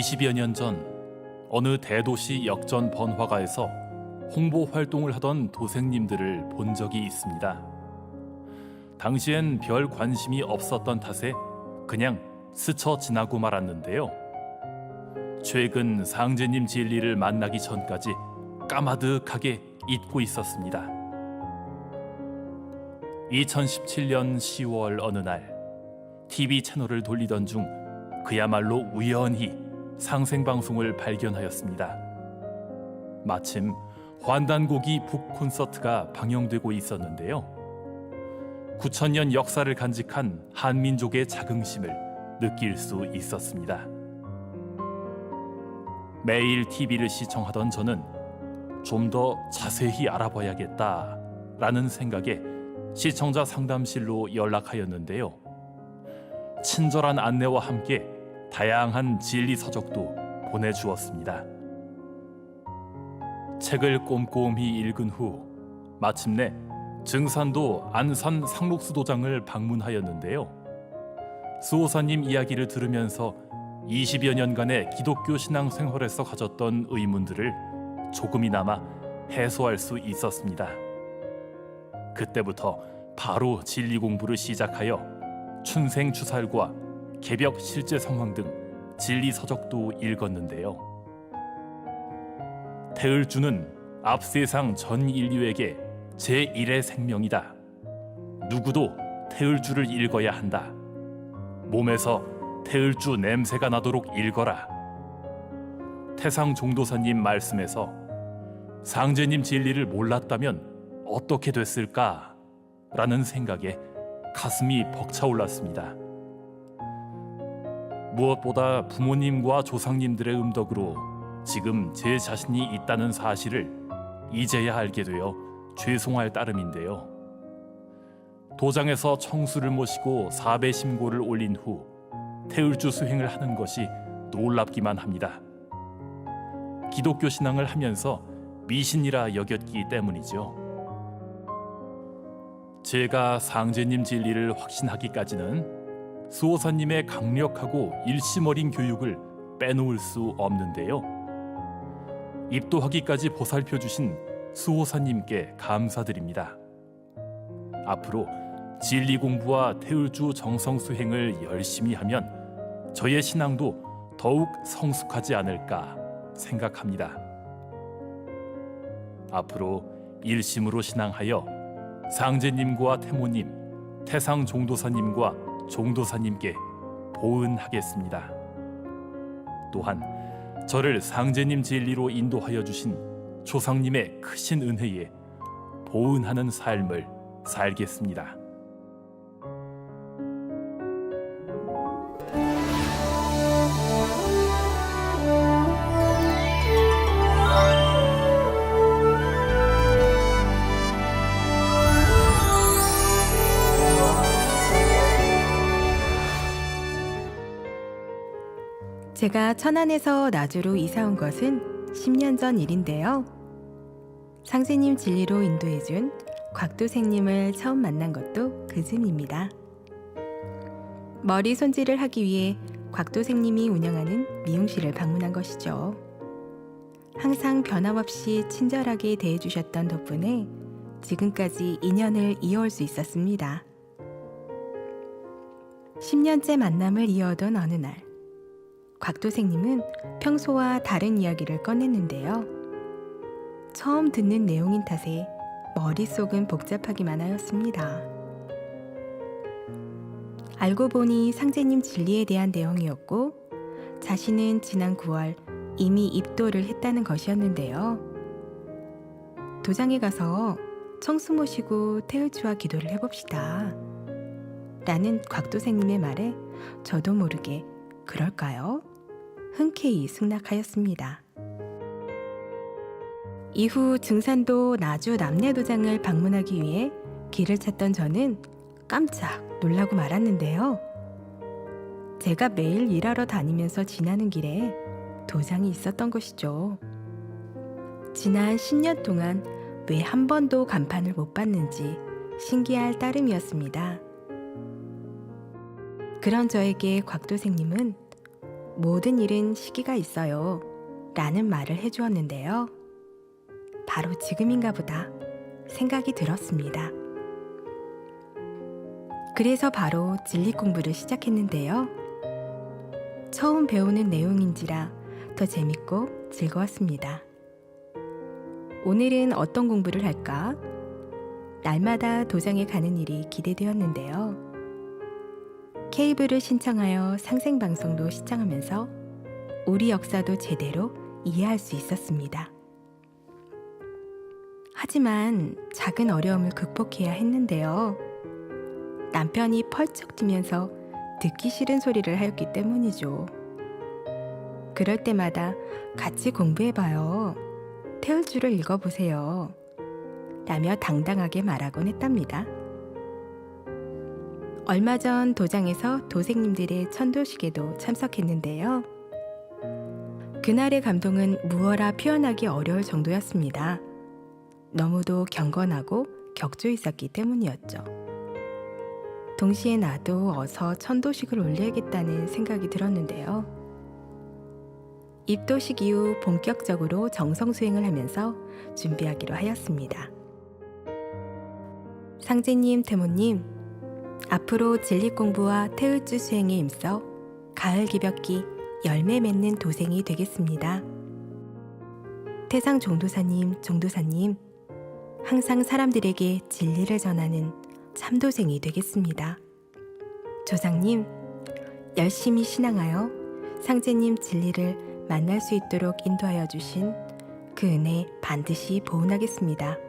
20여 년 전 어느 대도시 역전 번화가에서 홍보 활동을 하던 도생님들을 본 적이 있습니다. 당시엔 별 관심이 없었던 탓에 그냥 스쳐 지나고 말았는데요. 최근 상제님 진리를 만나기 전까지 까마득하게 잊고 있었습니다. 2017년 10월 어느 날 TV 채널을 돌리던 중 그야말로 우연히 상생방송을 발견하였습니다. 마침 환단고기 북 콘서트가 방영되고 있었는데요. 9,000년 역사를 간직한 한민족의 자긍심을 느낄 수 있었습니다. 매일 TV를 시청하던 저는 좀 더 자세히 알아봐야겠다라는 생각에 시청자 상담실로 연락하였는데요. 친절한 안내와 함께 다양한 진리 서적도 보내주었습니다. 책을 꼼꼼히 읽은 후 마침내 증산도 안산 상록수도장을 방문하였는데요. 수호사님 이야기를 들으면서 20여 년간의 기독교 신앙 생활에서 가졌던 의문들을 조금이나마 해소할 수 있었습니다. 그때부터 바로 진리 공부를 시작하여 춘생추살과 개벽 실제 상황 등 진리 서적도 읽었는데요. 태을주는 앞세상 전 인류에게 제1의 생명이다. 누구도 태을주를 읽어야 한다. 몸에서 태을주 냄새가 나도록 읽어라. 태상 종도사님 말씀에서 상제님 진리를 몰랐다면 어떻게 됐을까? 라는 생각에 가슴이 벅차올랐습니다. 무엇보다 부모님과 조상님들의 음덕으로 지금 제 자신이 있다는 사실을 이제야 알게 되어 죄송할 따름인데요. 도장에서 청수를 모시고 사배심고를 올린 후 태을주 수행을 하는 것이 놀랍기만 합니다. 기독교 신앙을 하면서 미신이라 여겼기 때문이죠. 제가 상제님 진리를 확신하기까지는 수호사님의 강력하고 일심 어린 교육을 빼놓을 수 없는데요. 입도하기까지 보살펴 주신 수호사님께 감사드립니다. 앞으로 진리 공부와 태을주 정성 수행을 열심히 하면 저의 신앙도 더욱 성숙하지 않을까 생각합니다. 앞으로 일심으로 신앙하여 상제님과 태모님, 태상 종도사님과 종도사님께 보은하겠습니다. 또한 저를 상제님 진리로 인도하여 주신 조상님의 크신 은혜에 보은하는 삶을 살겠습니다. 제가 천안에서 나주로 이사 온 것은 10년 전 일인데요. 상제님 진리로 인도해준 곽도생님을 처음 만난 것도 그 즈음입니다. 머리 손질을 하기 위해 곽도생님이 운영하는 미용실을 방문한 것이죠. 항상 변함없이 친절하게 대해주셨던 덕분에 지금까지 인연을 이어올 수 있었습니다. 10년째 만남을 이어오던 어느 날 곽도생님은 평소와 다른 이야기를 꺼냈는데요. 처음 듣는 내용인 탓에 머릿속은 복잡하기만 하였습니다. 알고 보니 상제님 진리에 대한 내용이었고 자신은 지난 9월 이미 입도를 했다는 것이었는데요. 도장에 가서 청수 모시고 태을주와 기도를 해봅시다. 라는 곽도생님의 말에 저도 모르게 그럴까요? 흔쾌히 승낙하였습니다. 이후 증산도 나주 남내도장을 방문하기 위해 길을 찾던 저는 깜짝 놀라고 말았는데요. 제가 매일 일하러 다니면서 지나는 길에 도장이 있었던 것이죠. 지난 10년 동안 왜 한 번도 간판을 못 봤는지 신기할 따름이었습니다. 그런 저에게 곽도생님은 모든 일은 시기가 있어요. 라는 말을 해주었는데요. 바로 지금인가 보다 생각이 들었습니다. 그래서 바로 진리 공부를 시작했는데요. 처음 배우는 내용인지라 더 재밌고 즐거웠습니다. 오늘은 어떤 공부를 할까? 날마다 도장에 가는 일이 기대되었는데요. 케이블을 신청하여 상생방송도 시청하면서 우리 역사도 제대로 이해할 수 있었습니다. 하지만 작은 어려움을 극복해야 했는데요. 남편이 펄쩍 뛰면서 듣기 싫은 소리를 하였기 때문이죠. 그럴 때마다 같이 공부해봐요. 태울주를 읽어보세요. 라며 당당하게 말하곤 했답니다. 얼마 전 도장에서 도생님들의 천도식에도 참석했는데요. 그날의 감동은 무어라 표현하기 어려울 정도였습니다. 너무도 경건하고 격조 있었기 때문이었죠. 동시에 나도 어서 천도식을 올려야겠다는 생각이 들었는데요. 입도식 이후 본격적으로 정성 수행을 하면서 준비하기로 하였습니다. 상제님, 태모님, 앞으로 진리 공부와 태을주 수행에 힘써 가을 기벽기 열매 맺는 도생이 되겠습니다. 태상 종도사님, 종도사님, 항상 사람들에게 진리를 전하는 참도생이 되겠습니다. 조상님, 열심히 신앙하여 상제님 진리를 만날 수 있도록 인도하여 주신 그 은혜 반드시 보은하겠습니다.